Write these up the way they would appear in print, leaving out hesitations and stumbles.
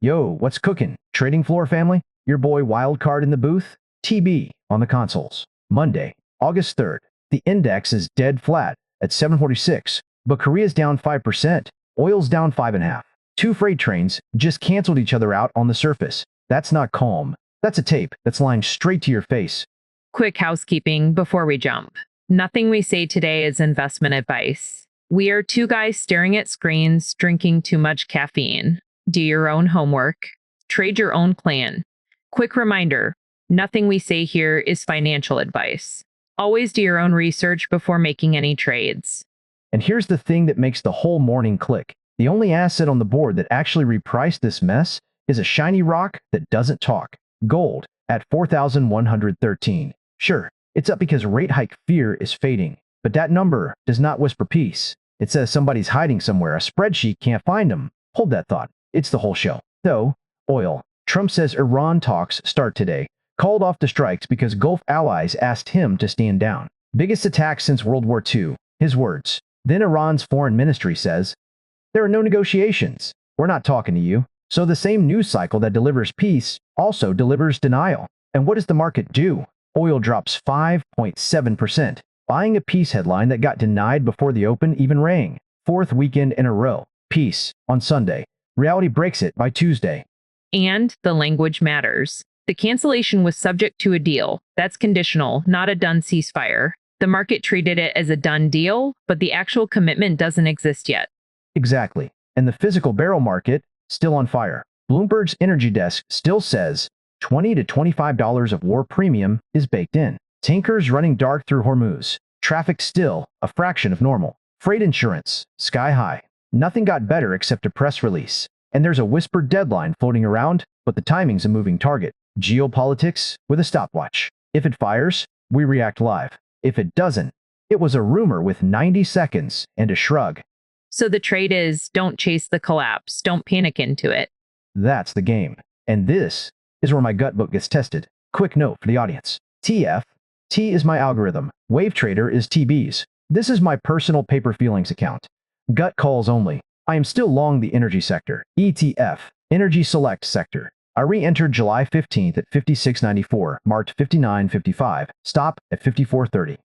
Yo, what's cooking? Trading floor family? Your boy Wildcard in the booth? TB on the consoles. Monday, August 3rd. The index is dead flat at 746, but Korea's down 5%. Oil's down 5.5%. Two freight trains just canceled each other out on the surface. That's not calm. That's a tape that's lying straight to your face. Quick housekeeping before we jump. Nothing we say today is investment advice. We are two guys staring at screens, drinking too much caffeine. Do your own homework. Trade your own plan. Quick reminder, nothing we say here is financial advice. Always do your own research before making any trades. And here's the thing that makes the whole morning click. The only asset on the board that actually repriced this mess is a shiny rock that doesn't talk. Gold at 4,113. Sure, it's up because rate hike fear is fading, but that number does not whisper peace. It says somebody's hiding somewhere. A spreadsheet can't find them. Hold that thought. It's the whole show. Though, oil. Trump says Iran talks start today. Called off the strikes because Gulf allies asked him to stand down. Biggest attack since World War II. His words. Then Iran's foreign ministry says, there are no negotiations. We're not talking to you. So the same news cycle that delivers peace also delivers denial. And what does the market do? Oil drops 5.7%, buying a peace headline that got denied before the open even rang. Fourth weekend in a row. Peace on Sunday. Reality breaks it by Tuesday. And the language matters. The cancellation was subject to a deal. That's conditional, not a done ceasefire. The market treated it as a done deal, but the actual commitment doesn't exist yet. Exactly. And the physical barrel market, still on fire. Bloomberg's energy desk still says $20 to $25 of war premium is baked in. Tankers running dark through Hormuz. Traffic still a fraction of normal. Freight insurance, sky high. Nothing got better except a press release. And there's a whispered deadline floating around, but the timing's a moving target. Geopolitics with a stopwatch. If it fires, we react live. If it doesn't, it was a rumor with 90 seconds and a shrug. So the trade is, don't chase the collapse, don't panic into it. That's the game. And this is where my gut book gets tested. Quick note for the audience. TF. T is my algorithm. Wave Trader is TB's. This is my personal paper feelings account. Gut calls only. I am still long the energy sector. ETF. Energy select sector. I re-entered July 15th at 56.94, marked 59.55, stop at 54.30.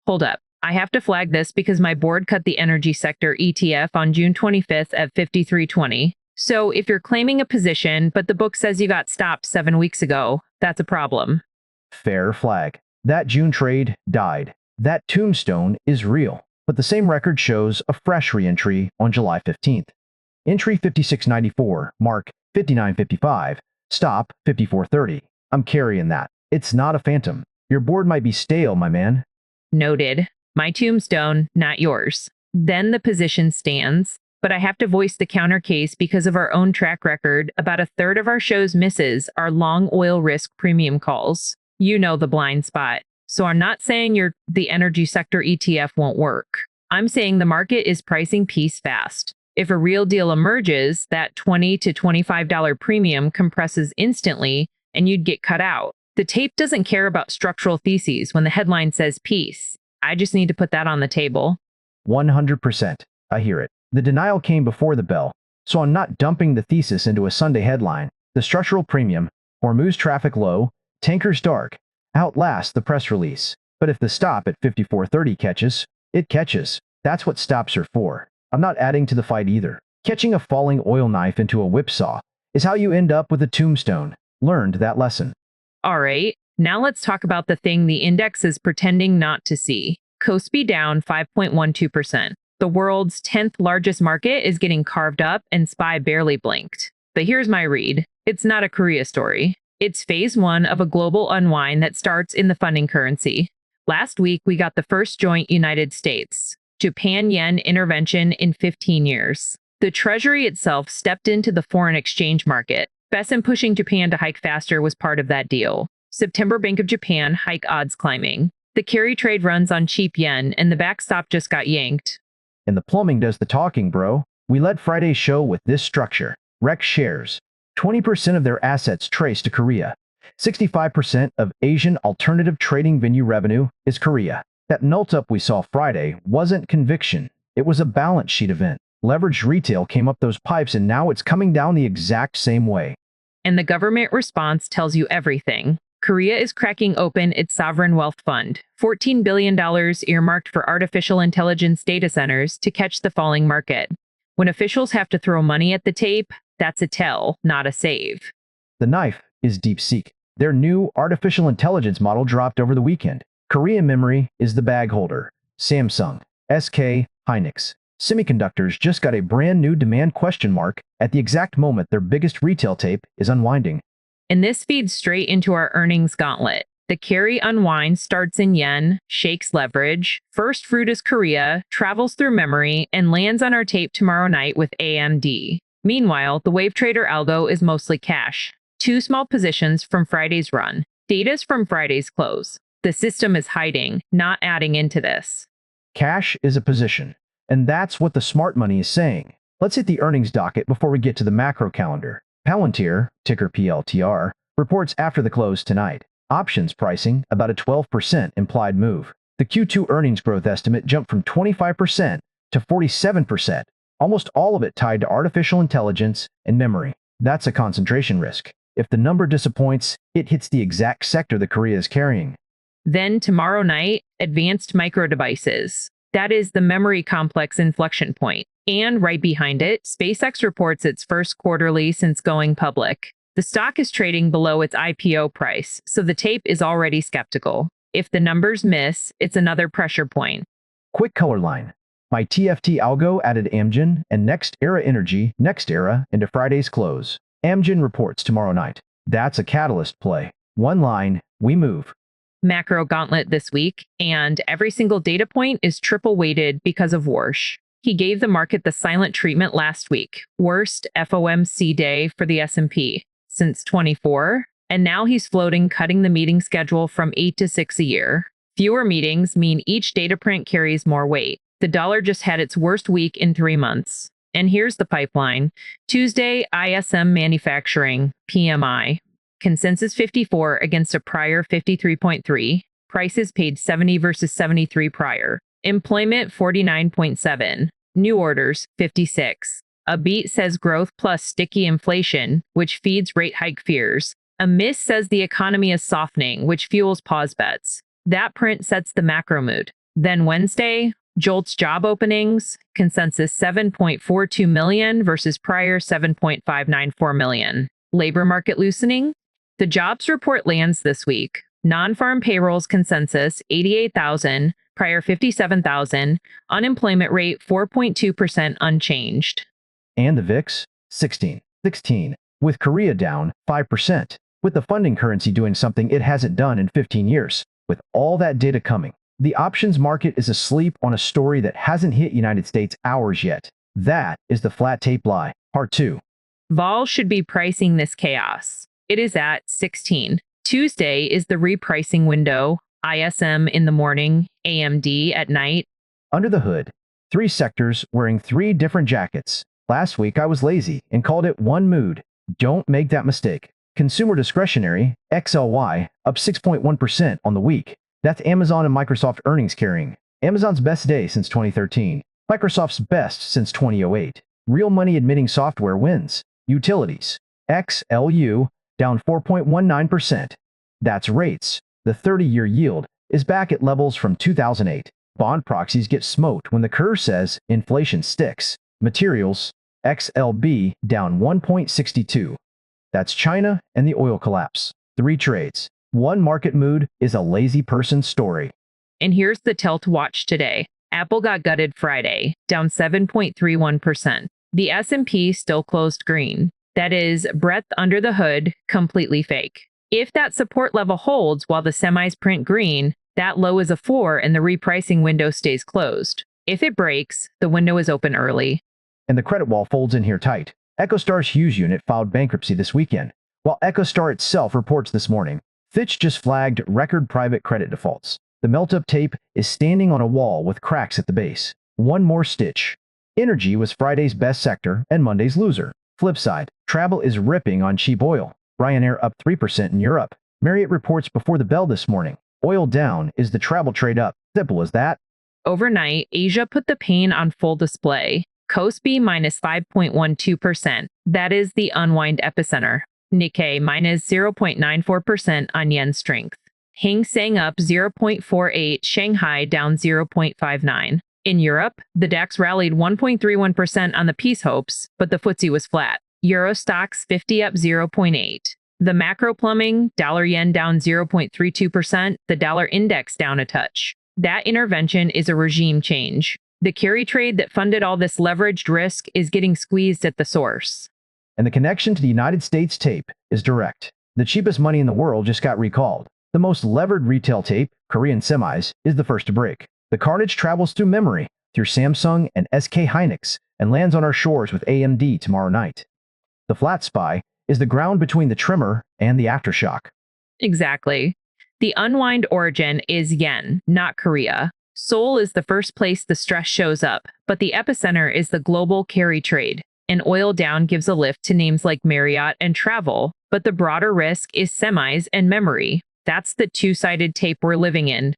Hold up. I have to flag this because my board cut the energy sector ETF on June 25th at 53.20. So if you're claiming a position, but the book says you got stopped 7 weeks ago, that's a problem. Fair flag. That June trade died. That tombstone is real. But the same record shows a fresh re-entry on July 15th. Entry 56.94, mark 59.55, stop 54.30. I'm carrying that. It's not a phantom. Your board might be stale, my man. Noted. My tombstone, not yours. Then the position stands, but I have to voice the counter case because of our own track record. About a third of our show's misses are long oil risk premium calls. You know the blind spot. So I'm not saying the energy sector ETF won't work. I'm saying the market is pricing peace fast. If a real deal emerges, that $20 to $25 premium compresses instantly and you'd get cut out. The tape doesn't care about structural theses when the headline says peace. I just need to put that on the table. 100%. I hear it. The denial came before the bell, so I'm not dumping the thesis into a Sunday headline. The structural premium, Hormuz traffic low, tankers dark, outlast the press release. But if the stop at 54.30 catches, it catches. That's what stops are for. I'm not adding to the fight either. Catching a falling oil knife into a whipsaw is how you end up with a tombstone. Learned that lesson. All right, now let's talk about the thing the index is pretending not to see. KOSPI down 5.12%. The world's 10th largest market is getting carved up and SPY barely blinked. But here's my read. It's not a Korea story. It's phase one of a global unwind that starts in the funding currency. Last week, we got the first joint United States Japan yen intervention in 15 years. The Treasury itself stepped into the foreign exchange market. FESM pushing Japan to hike faster was part of that deal. September Bank of Japan hike odds climbing. The carry trade runs on cheap yen, and the backstop just got yanked. And the plumbing does the talking, bro. We led Friday's show with this structure. REX shares. 20% of their assets trace to Korea. 65% of Asian alternative trading venue revenue is Korea. That melt-up we saw Friday wasn't conviction. It was a balance sheet event. Leveraged retail came up those pipes and now it's coming down the exact same way. And the government response tells you everything. Korea is cracking open its sovereign wealth fund, $14 billion earmarked for artificial intelligence data centers to catch the falling market. When officials have to throw money at the tape, that's a tell, not a save. The knife is DeepSeek. Their new artificial intelligence model dropped over the weekend. Korean memory is the bag holder. Samsung, SK, Hynix. Semiconductors just got a brand new demand question mark at the exact moment their biggest retail tape is unwinding. And this feeds straight into our earnings gauntlet. The carry unwind starts in yen, shakes leverage, first fruit is Korea, travels through memory, and lands on our tape tomorrow night with AMD. Meanwhile, the wave trader algo is mostly cash. 2 small positions from Friday's run. Data's from Friday's close. The system is hiding, not adding into this. Cash is a position. And that's what the smart money is saying. Let's hit the earnings docket before we get to the macro calendar. Palantir, ticker PLTR, reports after the close tonight. Options pricing about a 12% implied move. The Q2 earnings growth estimate jumped from 25% to 47%, almost all of it tied to artificial intelligence and memory. That's a concentration risk. If the number disappoints, it hits the exact sector that Korea is carrying. Then tomorrow night, advanced micro devices. That is the memory complex inflection point. And right behind it, SpaceX reports its first quarterly since going public. The stock is trading below its IPO price, so the tape is already skeptical. If the numbers miss, it's another pressure point. Quick color line. My TFT algo added Amgen and NextEra Energy, NextEra, into Friday's close. Amgen reports tomorrow night. That's a catalyst play. One line, we move. Macro gauntlet this week, and every single data point is triple weighted because of Warsh. He gave the market the silent treatment last week, worst FOMC day for the S&P since 24, and now he's floating cutting the meeting schedule from 8 to 6 a year. Fewer meetings mean each data print carries more weight. The dollar just had its worst week in 3 months. And here's the pipeline. Tuesday, ISM Manufacturing, PMI. Consensus 54 against a prior 53.3. Prices paid 70 versus 73 prior. Employment 49.7. New orders 56. A beat says growth plus sticky inflation, which feeds rate hike fears. A miss says the economy is softening, which fuels pause bets. That print sets the macro mood. Then Wednesday, JOLTS job openings, consensus 7.42 million versus prior 7.594 million. Labor market loosening. The jobs report lands this week. Non-farm payrolls consensus 88,000, prior 57,000. Unemployment rate 4.2% unchanged. And the VIX, 16, with Korea down 5%, with the funding currency doing something it hasn't done in 15 years. With all that data coming, the options market is asleep on a story that hasn't hit United States hours yet. That is the flat tape lie, part 2. Vol should be pricing this chaos. It is at 16. Tuesday is the repricing window, ISM in the morning, AMD at night. Under the hood, 3 sectors wearing 3 different jackets. Last week I was lazy and called it one mood. Don't make that mistake. Consumer discretionary, XLY, up 6.1% on the week. That's Amazon and Microsoft earnings carrying. Amazon's best day since 2013. Microsoft's best since 2008. Real money admitting software wins. Utilities. XLU, down 4.19%. That's rates. The 30-year yield is back at levels from 2008. Bond proxies get smoked when the curve says inflation sticks. Materials, XLB, down 1.62. That's China and the oil collapse. 3 trades. One market mood is a lazy person story. And here's the tell to watch today. Apple got gutted Friday, down 7.31%. The S&P still closed green. That is, breadth under the hood, completely fake. If that support level holds while the semis print green, that low is a floor and the repricing window stays closed. If it breaks, the window is open early. And the credit wall folds in here tight. EchoStar's Hughes unit filed bankruptcy this weekend. While EchoStar itself reports this morning, Fitch just flagged record private credit defaults. The melt-up tape is standing on a wall with cracks at the base. One more stitch. Energy was Friday's best sector and Monday's loser. Flip side, travel is ripping on cheap oil. Ryanair up 3% in Europe. Marriott reports before the bell this morning. Oil down is the travel trade up. Simple as that. Overnight, Asia put the pain on full display. Kospi minus 5.12%. That is the unwind epicenter. Nikkei minus 0.94% on yen strength. Hang Seng up 0.48, Shanghai down 0.59. In Europe, the DAX rallied 1.31% on the peace hopes, but the FTSE was flat. Euro Stoxx 50 up 0.8. The macro plumbing, dollar-yen down 0.32%, the dollar index down a touch. That intervention is a regime change. The carry trade that funded all this leveraged risk is getting squeezed at the source. And the connection to the United States tape is direct. The cheapest money in the world just got recalled. The most levered retail tape, Korean semis, is the first to break. The carnage travels through memory, through Samsung and SK Hynix, and lands on our shores with AMD tomorrow night. The flat SPY is the ground between the tremor and the aftershock. Exactly. The unwind origin is yen, not Korea. Seoul is the first place the stress shows up, but the epicenter is the global carry trade. And oil down gives a lift to names like Marriott and travel, but the broader risk is semis and memory. That's the two-sided tape we're living in.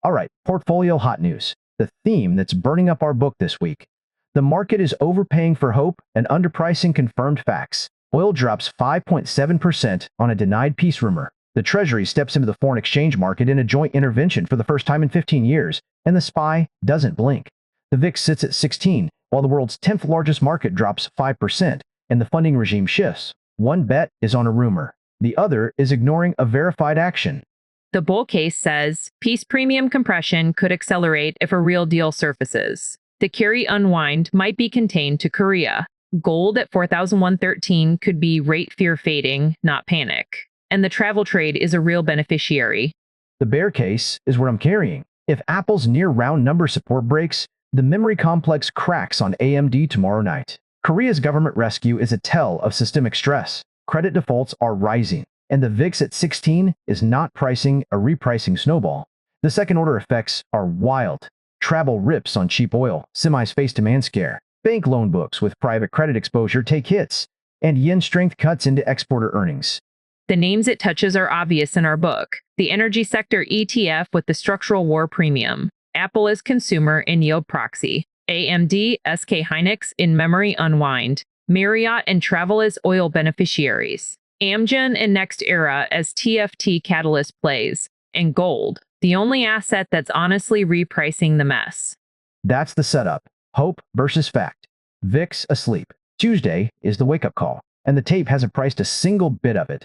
All right, portfolio hot news. The theme that's burning up our book this week. The market is overpaying for hope and underpricing confirmed facts. Oil drops 5.7% on a denied peace rumor. The Treasury steps into the foreign exchange market in a joint intervention for the first time in 15 years, and the SPY doesn't blink. The VIX sits at 16, while the world's 10th largest market drops 5%, and the funding regime shifts. One bet is on a rumor. The other is ignoring a verified action. The bull case says peace premium compression could accelerate if a real deal surfaces. The carry unwind might be contained to Korea. Gold at 4,113 could be rate fear fading, not panic. And the travel trade is a real beneficiary. The bear case is what I'm carrying. If Apple's near round number support breaks, the memory complex cracks on AMD tomorrow night. Korea's government rescue is a tell of systemic stress. Credit defaults are rising, and the VIX at 16 is not pricing a repricing snowball. The second-order effects are wild. Travel rips on cheap oil, semis face demand scare, bank loan books with private credit exposure take hits, and yen strength cuts into exporter earnings. The names it touches are obvious in our book. The energy sector ETF with the structural war premium. Apple as consumer in yield proxy. AMD, SK Hynix in memory unwind. Marriott and travel as oil beneficiaries. Amgen and Next Era as TFT catalyst plays. And gold, the only asset that's honestly repricing the mess. That's the setup. Hope versus fact. VIX asleep. Tuesday is the wake-up call, and the tape hasn't priced a single bit of it.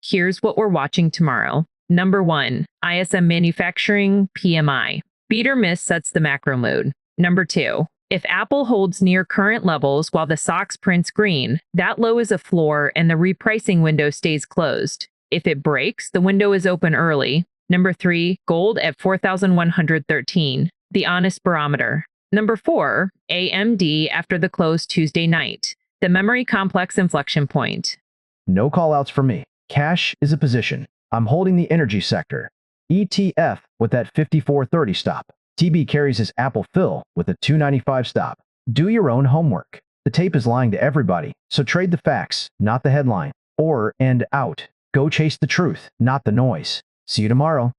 Here's what we're watching tomorrow. Number 1, ISM Manufacturing PMI. Beat or miss sets the macro mood. Number 2, if Apple holds near current levels while the SOX prints green, that low is a floor and the repricing window stays closed. If it breaks, the window is open early. Number 3, gold at 4,113, the honest barometer. Number 4, AMD after the close Tuesday night, the memory complex inflection point. No callouts for me. Cash is a position. I'm holding the energy sector. ETF with that 54.30 stop. TB carries his Apple fill with a 295 stop. Do your own homework. The tape is lying to everybody, so trade the facts, not the headline. Or end out. Go chase the truth, not the noise. See you tomorrow.